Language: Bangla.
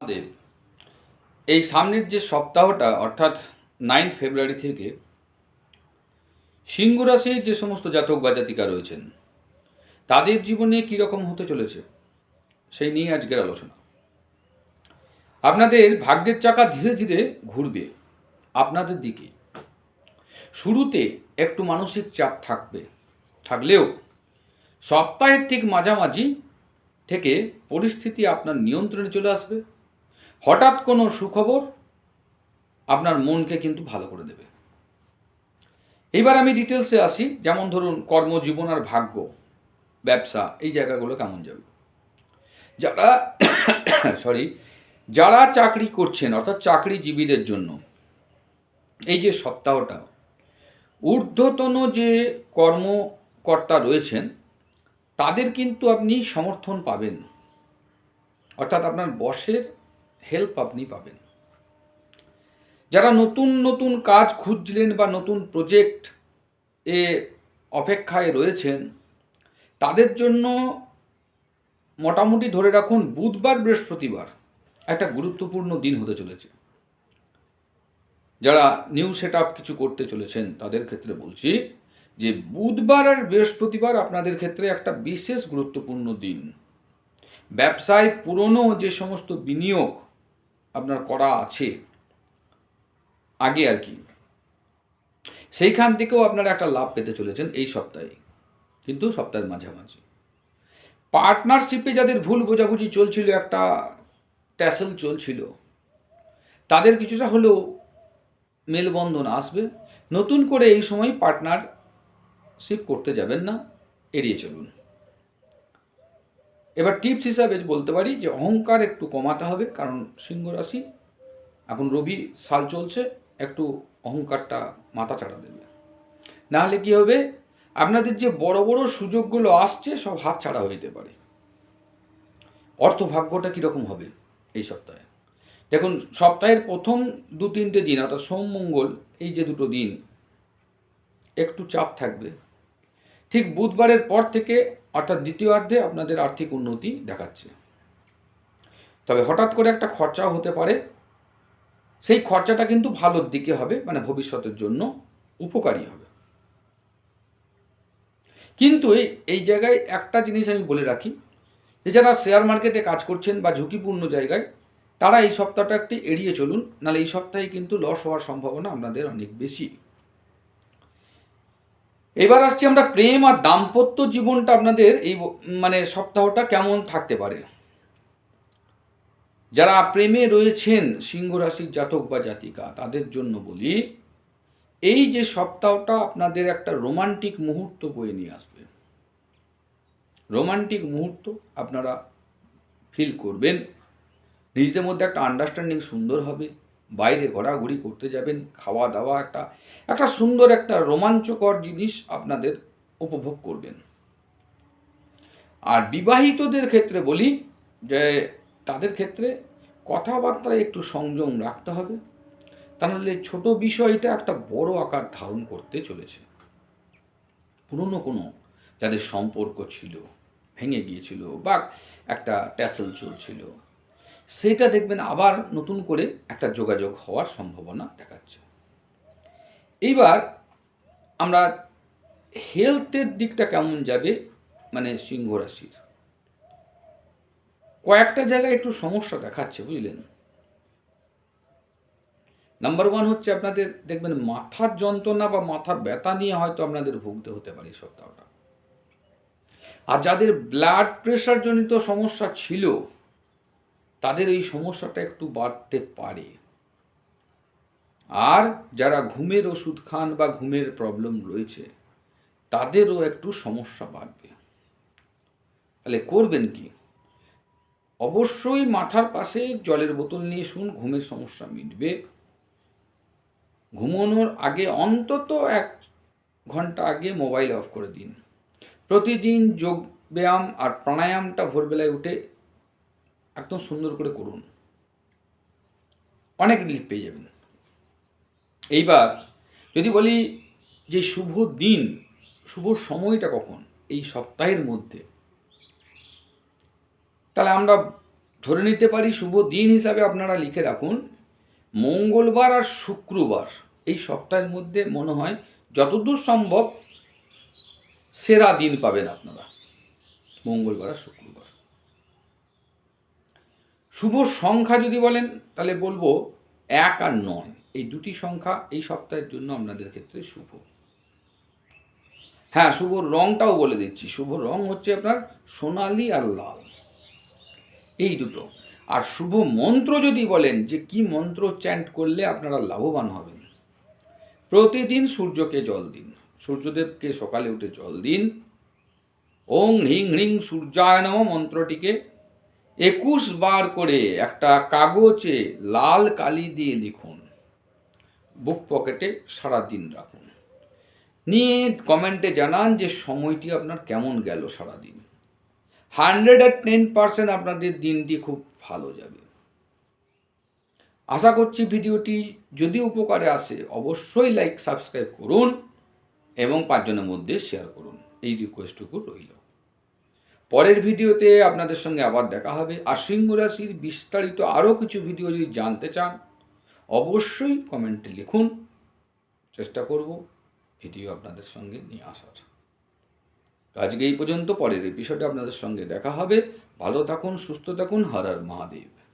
আপনাদের এই সামনের যে সপ্তাহটা অর্থাৎ 9 ফেব্রুয়ারি থেকে সিংহ রাশির যে সমস্ত জাতক বা জাতিকা রয়েছেন তাদের জীবনে কীরকম হতে চলেছে সেই নিয়ে আজকের আলোচনা। আপনাদের ভাগ্যের চাকা ধীরে ধীরে ঘুরবে আপনাদের দিকে। শুরুতে একটু মানসিক চাপ থাকলেও সপ্তাহের ঠিক মাঝামাঝি থেকে পরিস্থিতি আপনার নিয়ন্ত্রণে চলে আসবে। হঠাৎ কোনো সুখবর আপনার মনকে কিন্তু ভালো করে দেবে। এবার আমি ডিটেলসে আসি, যেমন ধরুন কর্মজীবন আর ভাগ্য, ব্যবসা, এই জায়গাগুলো কেমন যাবে। যারা চাকরি করছেন অর্থাৎ চাকরিজীবীদের জন্য এই যে সপ্তাহটা, ঊর্ধ্বতন যে কর্মকর্তা রয়েছেন তাদের কিন্তু আপনি সমর্থন পাবেন, অর্থাৎ আপনার বসের হেল্প আপনি পাবেন। যারা নতুন নতুন কাজ খুঁজছিলেন বা নতুন প্রজেক্ট এ অপেক্ষায় রয়েছেন তাদের জন্য মোটামুটি ধরে রাখুন বুধবার বৃহস্পতিবার একটা গুরুত্বপূর্ণ দিন হতে চলেছে। যারা নিউ সেট আপ কিছু করতে চলেছেন তাদের ক্ষেত্রে বলছি যে বুধবার আর বৃহস্পতিবার আপনাদের ক্ষেত্রে একটা বিশেষ গুরুত্বপূর্ণ দিন। ব্যবসায় পুরনো যে সমস্ত বিনিয়োগ আপনার করা আছে আগে আর কি, সেইখান থেকেও আপনারা একটা লাভ পেতে চলেছেন এই সপ্তাহে, কিন্তু সপ্তাহের মাঝামাঝি। পার্টনারশিপে যাদের ভুল বোঝাবুঝি চলছিল, একটা ট্যাসেল চলছিল, তাদের কিছুটা হলেও মেলবন্ধন আসবে। নতুন করে এই সময় পার্টনারশিপ করতে যাবেন না, এড়িয়ে চলুন। এবার টিপস হিসাবে বলতে পারি যে অহংকার একটু কমাতে হবে, কারণ সিংহ রাশি এখন রবি সাল চলছে, একটু অহংকারটা মাথা চাড়া দেবে। নাহলে কি হবে, আপনাদের যে বড় বড় সুযোগগুলো আসছে সব হাত ছাড়া হয়ে যেতে পারে। অর্থভাগ্যটা কীরকম হবে এই সপ্তাহে দেখুন। সপ্তাহের প্রথম 2-3টে দিন অর্থাৎ সোম মঙ্গল, এই যে দুটো দিন একটু চাপ থাকবে। ঠিক বুধবারের পর থেকে অর্থাৎ দ্বিতীয়ার্ধে আপনাদের আর্থিক উন্নতি দেখাচ্ছে। তবে হঠাৎ করে একটা খরচাও হতে পারে, সেই খরচাটা কিন্তু ভালোর দিকে হবে, মানে ভবিষ্যতের জন্য উপকারী হবে। কিন্তু এই জায়গায় একটা জিনিস আমি বলে রাখি, যে যারা শেয়ার মার্কেটে কাজ করছেন বা ঝুঁকিপূর্ণ জায়গায়, তারা এই সপ্তাহটা একটু এড়িয়ে চলুন, নাহলে এই সপ্তাহে কিন্তু লস হওয়ার সম্ভাবনা আপনাদের অনেক বেশি। এবার আসছি আমরা প্রেম আর দাম্পত্য জীবনটা আপনাদের এই সপ্তাহটা কেমন থাকতে পারে। যারা প্রেমে রয়েছেন সিংহ রাশির জাতক বা জাতিকা, তাদের জন্য বলি এই যে সপ্তাহটা আপনাদের একটা রোমান্টিক মুহূর্ত বয়ে নিয়ে আসবে। রোমান্টিক মুহূর্ত আপনারা ফিল করবেন, নিজেদের মধ্যে একটা আন্ডারস্ট্যান্ডিং সুন্দর হবে, বাইরে ঘোরাঘুরি করতে যাবেন, খাওয়া দাওয়া একটা সুন্দর একটা রোমাঞ্চকর জিনিস আপনাদের উপভোগ করবেন। আর বিবাহিতদের ক্ষেত্রে বলি যে তাদের ক্ষেত্রে কথাবার্তায় একটু সংযম রাখতে হবে, তাহলে ছোট বিষয়টা একটা বড় আকার ধারণ করতে চলেছে। পুরনো কোনো যাদের সম্পর্ক ছিল, ভেঙে গিয়েছিল বা একটা ট্যাসেল চলছিল, সেটা দেখবেন আবার নতুন করে একটা যোগাযোগ হওয়ার সম্ভাবনা দেখাচ্ছে। এইবার আমরা হেলথের দিকটা কেমন যাবে, সিংহ রাশির কয়েকটা জায়গায় একটু সমস্যা দেখাচ্ছে, বুঝলেন। নাম্বার 1 হচ্ছে আপনাদের দেখবেন মাথার যন্ত্রণা বা মাথা ব্যথা নিয়ে হয়তো আপনাদের ভুগতে হতে পারে এই সপ্তাহটা। আর যাদের ব্লাড প্রেশার জনিত সমস্যা ছিল তাদের এই সমস্যাটা একটু বাড়তে পারে। আর যারা ঘুমের ওষুধ খান বা ঘুমের প্রবলেম রয়েছে তাদেরও একটু সমস্যা বাড়বে। তাহলে করবেন কি, অবশ্যই মাথার পাশে জলের বোতল নিয়ে শুন, ঘুমের সমস্যা মিটবে। ঘুমানোর আগে অন্তত 1 ঘন্টা আগে মোবাইল অফ করে দিন। প্রতিদিন যোগ ব্যায়াম আর প্রাণায়ামটা ভোরবেলায় উঠে একদম সুন্দর করে করুন, অনেক রিলিফ পেয়ে যাবেন। এইবার যদি বলি যে শুভ দিন, শুভ সময়টা কখন এই সপ্তাহের মধ্যে, তাহলে আমরা ধরে নিতে পারি শুভ দিন হিসাবে আপনারা লিখে রাখুন মঙ্গলবার আর শুক্রবার। এই সপ্তাহের মধ্যে মনে হয় যতদূর সম্ভব সেরা দিন পাবেন আপনারা, মঙ্গলবার আর শুক্রবার। শুভ সংখ্যা যদি বলেন তাহলে বলবো 1 আর 9, এই দুটি সংখ্যা এই সপ্তাহের জন্য আপনাদের ক্ষেত্রে শুভ। হ্যাঁ, শুভ রংটাও বলে দিচ্ছি, শুভ রং হচ্ছে আপনার সোনালি আর লাল, এই দুটো। আর শুভ মন্ত্র যদি বলেন যে কি মন্ত্র চ্যান্ট করলে আপনারা লাভবান হবেন, প্রতিদিন সূর্যকে জল দিন, সূর্যদেবকে সকালে উঠে জল দিন। ওং হ্রিং হ্রিং সূর্যায় নমঃ মন্ত্রটিকে 21 বার করে একটা কাগজে লাল কালি দিয়ে লিখুন, বুক পকেটে সারাদিন রাখুন, নিয়ে কমেন্টে জানান যে সময়টি আপনার কেমন গেল সারাদিন। 110% আপনাদের দিনটি খুব ভালো যাবে। আশা করছি ভিডিওটি যদি উপকারে আসে অবশ্যই লাইক সাবস্ক্রাইব করুন এবং 5 জনের মধ্যে শেয়ার করুন, এই রিকোয়েস্টটুকু রইল। পরের ভিডিওতে আপনাদের সঙ্গে আবার দেখা হবে। আর সিংহ রাশির বিস্তারিত আরও কিছু ভিডিও যদি জানতে চান অবশ্যই কমেন্টে লিখুন, চেষ্টা করব ভিডিও আপনাদের সঙ্গে নিয়ে আসার। আজকে এই পর্যন্ত, পরের এপিসোডে আপনাদের সঙ্গে দেখা হবে। ভালো থাকুন, সুস্থ থাকুন, হর হর মহাদেব।